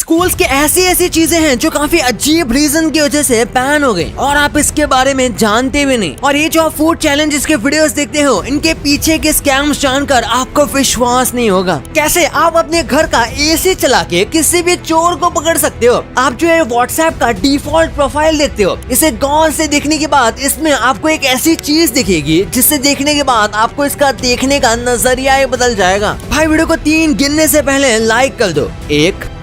Schools के ऐसी ऐसी चीजें हैं जो काफी अजीब रीजन की वजह से बैन हो गई और आप इसके बारे में जानते भी नहीं। और ये जो आप फूड चैलेंजेस के वीडियोस देखते हो, इनके पीछे के स्कैम्स जानकर आपको विश्वास नहीं होगा। कैसे आप अपने घर का एसी चला के किसी भी चोर को पकड़ सकते हो। आप जो है व्हाट्सएप का डिफॉल्ट प्रोफाइल देखते हो, इसे गौर से देखने के बाद इसमें आपको एक ऐसी चीज दिखेगी जिसे देखने के बाद आपको इसका देखने का नजरिया ही बदल जाएगा। भाई वीडियो को 3 गिनने से पहले लाइक कर दो। 1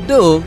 2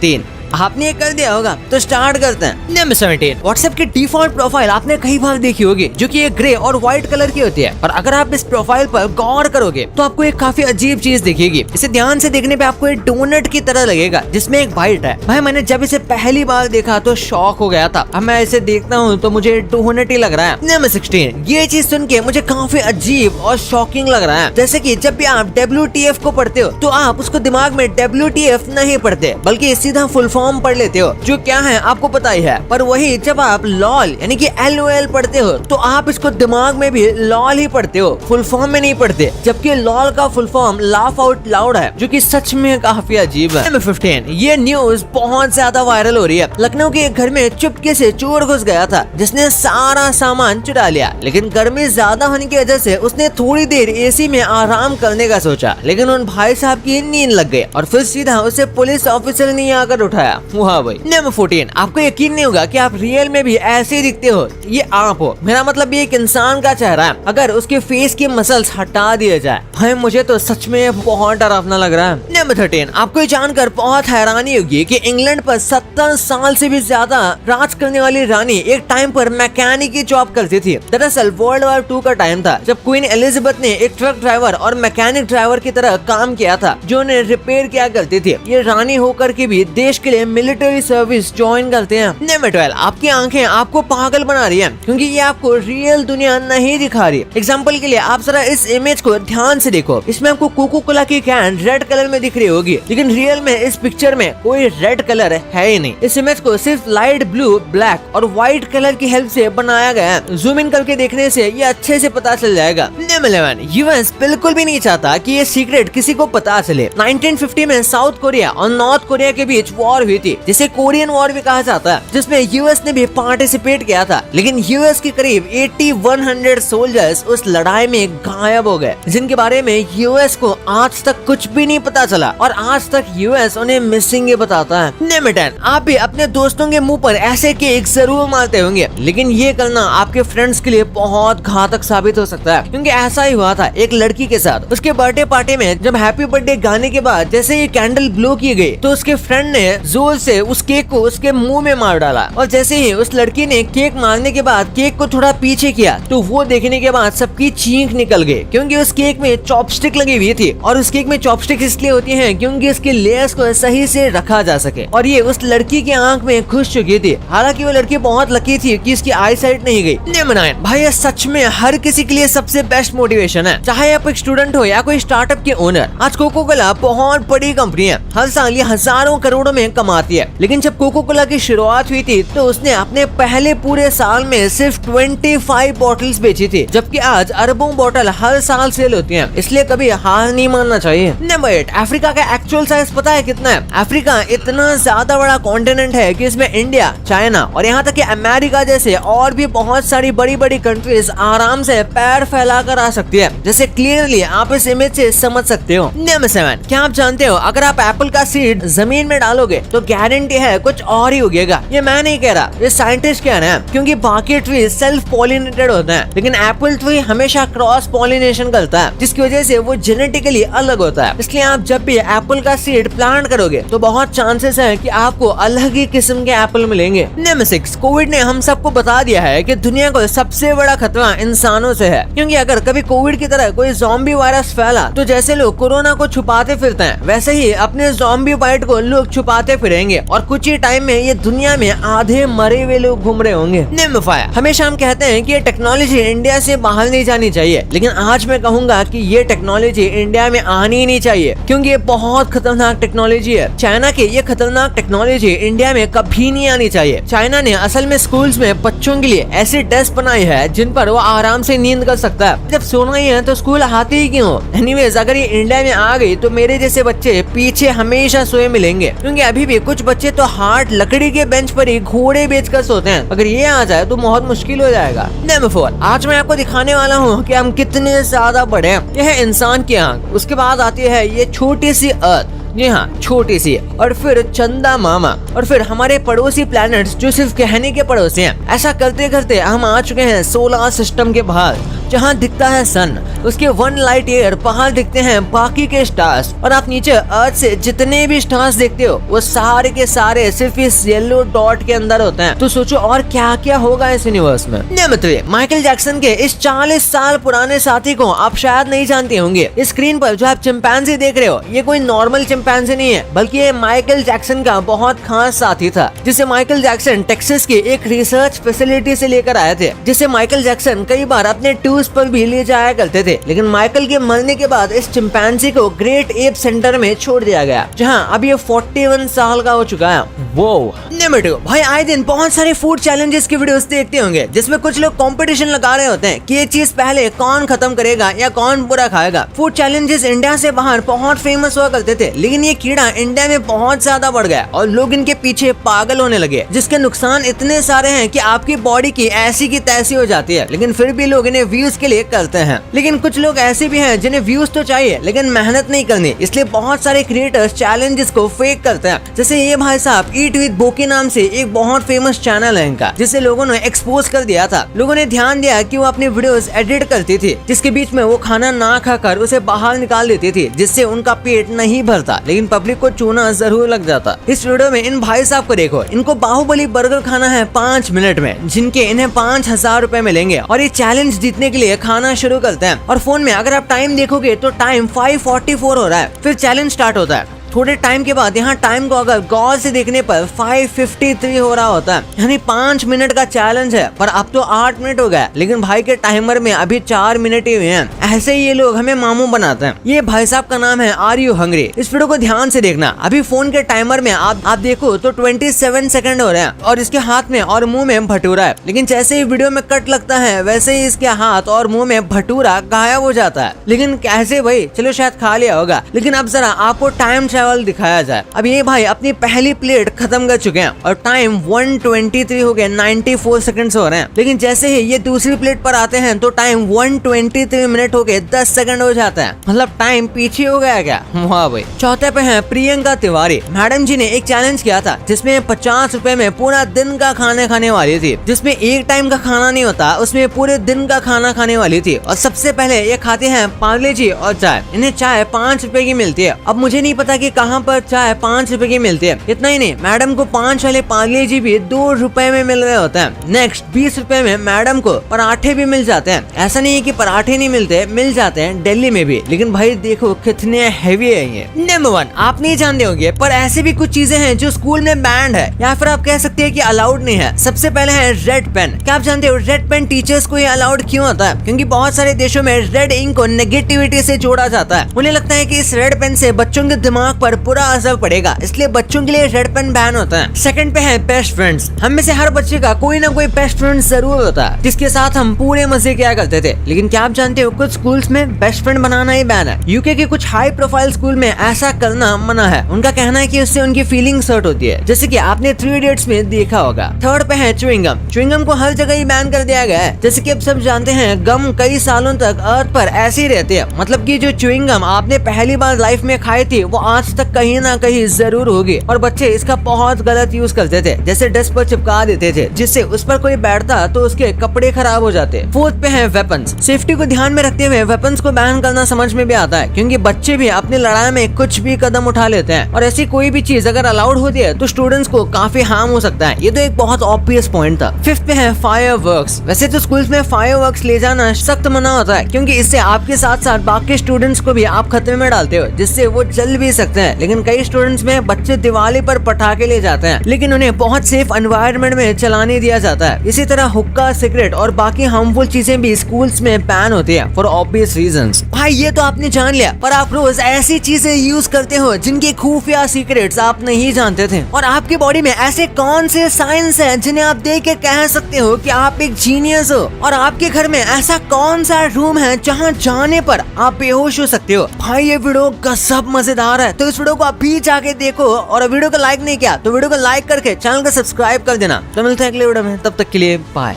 3। आपने ये कर दिया होगा तो स्टार्ट करते हैं। नंबर 17, व्हाट्सएप की डिफॉल्ट प्रोफाइल आपने कई बार देखी होगी, जो कि एक ग्रे और व्हाइट कलर की होती है। और अगर आप इस प्रोफाइल पर गौर करोगे तो आपको एक काफी अजीब चीज दिखेगी। इसे ध्यान से देखने पे आपको एक डोनट की तरह लगेगा जिसमें एक बाइट है। भाई मैंने जब इसे पहली बार देखा तो शॉक हो गया था। अब मैं इसे देखता हूँ तो मुझे डोनट ही लग रहा है। नंबर 16, ये चीज सुन के मुझे काफी अजीब और शॉकिंग लग रहा है। जैसे की जब भी आप WTF को पढ़ते हो तो आप उसको दिमाग में WTF नहीं पढ़ते, बल्कि सीधा फुल फॉर्म पढ़ लेते हो, जो क्या है आपको पता ही है। पर वही जब आप लॉल यानी कि LOL पढ़ते हो तो आप इसको दिमाग में भी लॉल ही पढ़ते हो, फुल फॉर्म में नहीं पढ़ते। जबकि लॉल का full form laugh out loud है, जो कि सच में काफी अजीब है। नंबर 15, ये न्यूज बहुत ज्यादा वायरल हो रही है। लखनऊ के एक घर में चुपके से चोर घुस गया था जिसने सारा सामान चुरा लिया, लेकिन गर्मी ज्यादा होने की वजह से उसने थोड़ी देर एसी में आराम करने का सोचा, लेकिन उन भाई साहब की नींद लग गई और फिर सीधा उसे पुलिस ऑफिसर ने आकर उठाया। हाँ भाई। नंबर 14, आपको यकीन नहीं होगा कि आप रियल में भी ऐसे ही दिखते हो। ये आप हो, मेरा मतलब ये एक इंसान का चेहरा है अगर उसके फेस की मसल्स हटा दिए जाए। भाई मुझे तो सच में बहुत डरावना लग रहा है। नंबर 13, आपको ये जानकर बहुत हैरानी होगी कि इंग्लैंड पर 70 साल से भी ज्यादा राज करने वाली रानी एक टाइम पर मैकेनिक की जॉब करती थी। दरअसल वर्ल्ड वॉर 2 का टाइम था जब क्वीन एलिजाबेथ ने एक ट्रक ड्राइवर और मैकेनिक ड्राइवर की तरह काम किया था, जो उन्हें रिपेयर किया करती थी। ये रानी होकर के भी देश के लिए मिलिट्री सर्विस ज्वाइन करते हैं। नंबर 12, आपकी आंखें आपको पागल बना रही हैं क्योंकि ये आपको रियल दुनिया नहीं दिखा रही। एग्जांपल के लिए आप जरा इस इमेज को ध्यान से देखो। इसमें आपको कोको कोला की कैन रेड कलर में दिख रही होगी, लेकिन रियल में इस पिक्चर में कोई रेड कलर है ही नहीं। इस इमेज को सिर्फ लाइट ब्लू, ब्लैक और व्हाइट कलर की हेल्प से बनाया गया है। जूम इन करके देखने से ये अच्छे से पता चल जाएगा। नंबर 11, यूएस बिल्कुल भी नहीं चाहता कि ये सीक्रेट किसी को पता चले। 1950 में साउथ कोरिया और नॉर्थ कोरिया के बीच वॉर हुई थी, जिसे कोरियन वॉर भी कहा जाता है, जिसमें यूएस ने भी पार्टिसिपेट किया था। लेकिन यूएस के करीब 8100 सोल्जर्स उस लड़ाई में गायब हो गए, जिनके बारे में यूएस को आज तक कुछ भी नहीं पता चला और आज तक यूएस उन्हें मिसिंग ही बताता है। नंबर 10, आप भी अपने दोस्तों के मुंह पर ऐसे केक जरूर मारते होंगे, लेकिन ये करना आपके फ्रेंड्स के लिए बहुत घातक साबित हो सकता है, क्योंकि ऐसा ही हुआ था एक लड़की के साथ। उसके बर्थडे पार्टी में जब हैप्पी बर्थडे गाने के बाद जैसे ये कैंडल ब्लो की गई तो उसके फ्रेंड ने जोर से उस केक को उसके मुंह में मार डाला। और जैसे ही उस लड़की ने केक मारने के बाद केक को थोड़ा पीछे किया तो वो देखने के बाद सबकी चीख निकल गई, क्योंकि उस केक में चॉपस्टिक लगी हुई थी। और उस केक में चॉपस्टिक इसलिए होती हैं क्योंकि इसके लेयर्स को सही से रखा जा सके। और ये उस लड़की की आंख में घुस चुकी थी। हालांकि वो लड़की बहुत लकी थी कि इसकी आई साइट नहीं गई। नंबर 9, भाई ये सच में हर किसी के लिए सबसे बेस्ट मोटिवेशन है, चाहे आप एक स्टूडेंट हो या कोई स्टार्टअप के ओनर। आज कोको कोला बहुत बड़ी कंपनी है, हर साल ये हजारों करोड़ों में कमाती है। लेकिन जब कोको कोला की शुरुआत हुई थी तो उसने अपने पहले पूरे साल में सिर्फ 25 बॉटल्स बेची थी, जबकि आज अरबों बॉटल हर साल सेल होती हैं। इसलिए कभी हार नहीं मानना चाहिए। नंबर 8, अफ्रीका का एक्चुअल साइज पता है कितना है? अफ्रीका इतना ज्यादा बड़ा कॉन्टिनेंट है कि इसमें इंडिया, चाइना और यहाँ तक कि अमेरिका जैसे और भी बहुत सारी बड़ी बड़ी कंट्रीज आराम से पैर फैला कर आ सकती है, जैसे क्लियरली आप इस इमेज से समझ सकते हो। नंबर 7, क्या आप जानते हो अगर आप एप्पल का सीड जमीन में डालोगे तो गारंटी है कुछ और ही उगेगा। ये मैं नहीं कह रहा, ये साइंटिस्ट कह रहे हैं, क्योंकि बाकी ट्री सेल्फ पॉलिनेटेड होते हैं, लेकिन एप्पल ट्री हमेशा क्रॉस पॉलिनेशन करता है, जिसकी वजह से वो जेनेटिकली अलग होता है। इसलिए आप जब भी एप्पल का सीड प्लांट करोगे तो बहुत चांसेस है कि आपको अलग ही किस्म के एप्पल मिलेंगे। नंबर 6, कोविड ने हम सबको बता दिया है कि दुनिया को सबसे बड़ा खतरा इंसानों से है, क्योंकि अगर कभी कोविड की तरह कोई ज़ॉम्बी वायरस फैला तो जैसे लोग कोरोना को छुपाते फिरते हैं, वैसे ही अपने ज़ॉम्बी बाइट को लोग छुपाते फिरेंगे और कुछ ही टाइम में ये दुनिया में आधे मरे हुए लोग घूम रहे होंगे। Name fire. हमेशा हम कहते हैं कि ये टेक्नोलॉजी इंडिया से बाहर नहीं जानी चाहिए, लेकिन आज मैं कहूंगा कि ये टेक्नोलॉजी इंडिया में आनी ही नहीं चाहिए, क्योंकि ये बहुत खतरनाक टेक्नोलॉजी है। चाइना की ये खतरनाक टेक्नोलॉजी इंडिया में कभी नहीं आनी चाहिए। चाइना ने असल में स्कूल्स में बच्चों के लिए ऐसी डेस्क बनाई है जिन पर वो आराम से नींद कर सकता है। जब सोना ही है तो स्कूल आते ही क्यों? एनीवेज, अगर ये इंडिया में आ गई तो मेरे जैसे बच्चे पीछे हमेशा सोए मिलेंगे, क्योंकि अभी भी कुछ बच्चे तो हार्ड लकड़ी के बेंच पर ही घोड़े बेचकर सोते हैं। अगर ये आ जाए तो बहुत मुश्किल हो जाएगा। नंबर 4, आज मैं आपको दिखाने वाला हूँ कि हम कितने ज्यादा बड़े हैं। यह है इंसान की आंख, उसके बाद आती है ये छोटी सी अर्थ, जी हाँ छोटी सी, और फिर चंदा मामा, और फिर हमारे पड़ोसी प्लैनेट्स जो सिर्फ कहने के पड़ोसी हैं। ऐसा करते करते हम आ चुके हैं सोलर सिस्टम के बाहर, जहाँ दिखता है सन, उसके 1 लाइट ईयर बाहर दिखते हैं बाकी के स्टार्स, और आप नीचे अर्थ से जितने भी स्टार्स देखते हो वो सारे के सारे सिर्फ इस येलो डॉट के अंदर होते हैं। तो सोचो और क्या क्या होगा इस यूनिवर्स में। नंबर 3, माइकल जैक्सन के इस 40 साल पुराने साथी को आप शायद नहीं जानते होंगे। इस स्क्रीन पर जो आप चिंपैंजी देख रहे हो ये कोई नॉर्मल चिंपैंजी नहीं है, बल्कि ये माइकल जैक्सन का बहुत खास साथी था, जिसे माइकल जैक्सन टेक्सास की एक रिसर्च फैसिलिटी से लेकर आए थे, जिसे माइकल जैक्सन कई बार अपने टूर्स पर भी ले जाया करते थे। लेकिन माइकल के मरने के बाद इस चिंपैंजी को ग्रेट एप सेंटर में छोड़ दिया गया, जहां अब ये 41 साल का हो चुका है। वो नंबर 2, भाई आए दिन बहुत सारे फूड चैलेंजेस की वीडियोस देखते होंगे, जिसमें कुछ लोग कंपटीशन लगा रहे होते हैं कि ये चीज पहले कौन खत्म करेगा या कौन बुरा खाएगा। फूड चैलेंजेस इंडिया से बाहर बहुत फेमस हुआ करते थे, लेकिन ये कीड़ा इंडिया में बहुत ज्यादा बढ़ गया और लोग इनके पीछे पागल होने लगे, जिसके नुकसान इतने सारे हैं कि आपकी बॉडी की ऐसी की तैसी हो जाती है, लेकिन फिर भी लोग इन्हें व्यूज के लिए करते हैं। लेकिन कुछ लोग ऐसे भी हैं जिन्हें व्यूज तो चाहिए लेकिन मेहनत नहीं करनी, इसलिए बहुत सारे क्रिएटर्स चैलेंजेस को फेक करते हैं। जैसे ये भाई साहब ईट विद बोकी नाम से एक बहुत फेमस चैनल है इनका, जिसे लोगों ने एक्सपोज कर दिया था। लोगों ने ध्यान दिया कि वो अपनी वीडियोस एडिट करती थी, जिसके बीच में वो खाना ना खाकर उसे बाहर निकाल देती थी, जिससे उनका पेट नहीं भरता, लेकिन पब्लिक को चूना जरूर लग जाता। इस वीडियो में इन भाई साहब को देखो, इनको बाहुबली बर्गर खाना है 5 मिनट में, जिनके इन्हें 5000 रुपए मिलेंगे, और ये चैलेंज जीतने के लिए खाना शुरू करते हैं। और फोन में अगर आप टाइम देखोगे तो टाइम 5:44 हो रहा है। फिर चैलेंज स्टार्ट होता है। थोड़े टाइम के बाद यहाँ टाइम को अगर गौर से देखने पर 5:53 हो रहा होता है, यानी 5 मिनट का चैलेंज है, पर अब तो 8 मिनट हो गया, लेकिन भाई के टाइमर में अभी 4 मिनट ही हुए हैं। ऐसे ही ये लोग हमें मामू बनाते हैं। ये भाई साहब का नाम है आर यू हंग्री। इस वीडियो को ध्यान से देखना। अभी फोन के टाइमर में आप देखो तो 27 सेकंड हो रहे हैं, और इसके हाथ में और मुंह में भटूरा है, लेकिन जैसे ही वीडियो में कट लगता है वैसे ही इसके हाथ और मुंह में भटूरा गायब हो जाता है। लेकिन कैसे भाई? चलो शायद खा लिया होगा, लेकिन अब जरा आपको टाइम ट्रेवल दिखाया जाए। अब ये भाई अपनी पहली प्लेट खत्म कर चुके हैं और टाइम 1:23 हो गया, 94 सेकंड्स हो रहे हैं। लेकिन जैसे ही ये दूसरी प्लेट पर आते हैं तो टाइम 1:23 मिनट हो गए, 10 सेकंड हो जाता है। मतलब टाइम पीछे हो गया क्या? वाह भाई। चौथे पे है प्रियंका तिवारी। मैडम जी ने एक चैलेंज किया था जिसमें 50 रुपए में पूरा दिन का खाना खाने वाली थी, जिसमें एक टाइम का खाना नहीं होता, उसमें पूरे दिन का खाना खाने वाली थी। और सबसे पहले ये खाते हैं पार्ले जी और चाय। इन्हें चाय 5 रुपए की मिलती है। अब मुझे नहीं पता कि कहाँ पर चाय 5 रुपए की मिलती है। इतना ही नहीं, मैडम को 5 वाले पार्ले जी भी 2 रुपए में मिल रहे होते हैं। नेक्स्ट 20 रुपए में मैडम को पराठे भी मिल जाते हैं। ऐसा नहीं है कि पराठे नहीं मिलते, मिल जाते हैं दिल्ली में भी, लेकिन भाई देखो कितने हैवी है ये। नंबर 1, आप नहीं जानते होंगे पर ऐसे भी कुछ चीजें हैं जो स्कूल में बैंड है, या फिर आप कह सकते हैं कि अलाउड नहीं है। सबसे पहले है रेड पेन। क्या आप जानते हो रेड पेन टीचर्स को ये अलाउड क्यों होता है? क्योंकि बहुत सारे देशों में रेड इंक को नेगेटिविटी से जोड़ा जाता है। उन्हें लगता है कि इस रेड पेन से बच्चों के दिमाग पर बुरा असर पड़ेगा, इसलिए बच्चों के लिए रेड पेन बैन होता है। सेकंड पे है बेस्ट फ्रेंड्स। हम में से हर बच्चे का कोई ना कोई बेस्ट फ्रेंड जरूर होता है, जिसके साथ हम पूरे मजे किया करते थे। लेकिन क्या आप जानते हो कुछ स्कूल्स में बेस्ट फ्रेंड बनाना ही बैन है। यूके के कुछ हाई प्रोफाइल स्कूल में ऐसा करना मना है। उनका कहना है कि उससे उनकी फीलिंग्स हर्ट होती है, जैसे कि आपने 3 इडियट्स में देखा होगा। थर्ड पे है च्युइंगम। च्युइंगम को हर जगह ही बैन कर दिया गया है। जैसे कि अब सब जानते हैं गम कई सालों तक अर्थ पर ऐसे ही रहते हैं, मतलब कि जो च्युइंगम आपने पहली बार लाइफ में खाई थी वो आज तक कहीं ना कहीं जरूर होगी, और बच्चे इसका बहुत गलत यूज करते थे। जैसे डेस्क पर चिपका देते थे, जिससे उस पर कोई बैठता तो उसके कपड़े खराब हो जाते। फोर्थ पे है वेपन्स। सेफ्टी को ध्यान में रखते हुए वेपन्स को बैन करना समझ में भी आता है, क्योंकि बच्चे भी अपनी लड़ाई में कुछ भी कदम उठा लेते हैं, और ऐसी कोई भी चीज अगर अलाउड होती है तो स्टूडेंट्स को काफी हार्म हो सकता है। ये तो एक बहुत ऑब्वियस पॉइंट था। फिफ्थ पे है फायरवर्क्स। वैसे तो स्कूल्स में फायरवर्क्स ले जाना सख्त मना होता है, क्योंकि इससे आपके साथ साथ बाकी स्टूडेंट्स को भी आप खतरे में डालते हो, जिससे वो जल भी सकते सकते हैं, लेकिन कई स्टूडेंट्स में बच्चे दिवाली पर पटाखे ले जाते हैं, लेकिन उन्हें बहुत सेफ एनवायरनमेंट में चलाने दिया जाता है। इसी तरह हुक्का, सिगरेट और बाकी हार्मफुल चीजें भी स्कूल्स में बैन होती है फॉर ऑब्वियस रीजंस। भाई ये तो आपने जान लिया, पर आप रोज ऐसी चीजें यूज करते हो जिनके खुफिया सीक्रेट्स आप नहीं जानते थे। और आपकी बॉडी में ऐसे कौन से साइंस हैं जिन्हें आप देख के कह सकते हो कि आप एक जीनियस हो। और आपके घर में ऐसा कौन सा रूम है जहाँ जाने पर आप बेहोश हो सकते हो। भाई ये वीडियो गजब मजेदार है, तो इस वीडियो को अभी जाके देखो। और वीडियो को लाइक नहीं किया तो वीडियो को लाइक करके चैनल को सब्सक्राइब कर देना। तो मिलते हैं अगले वीडियो में, तब तक के लिए बाय।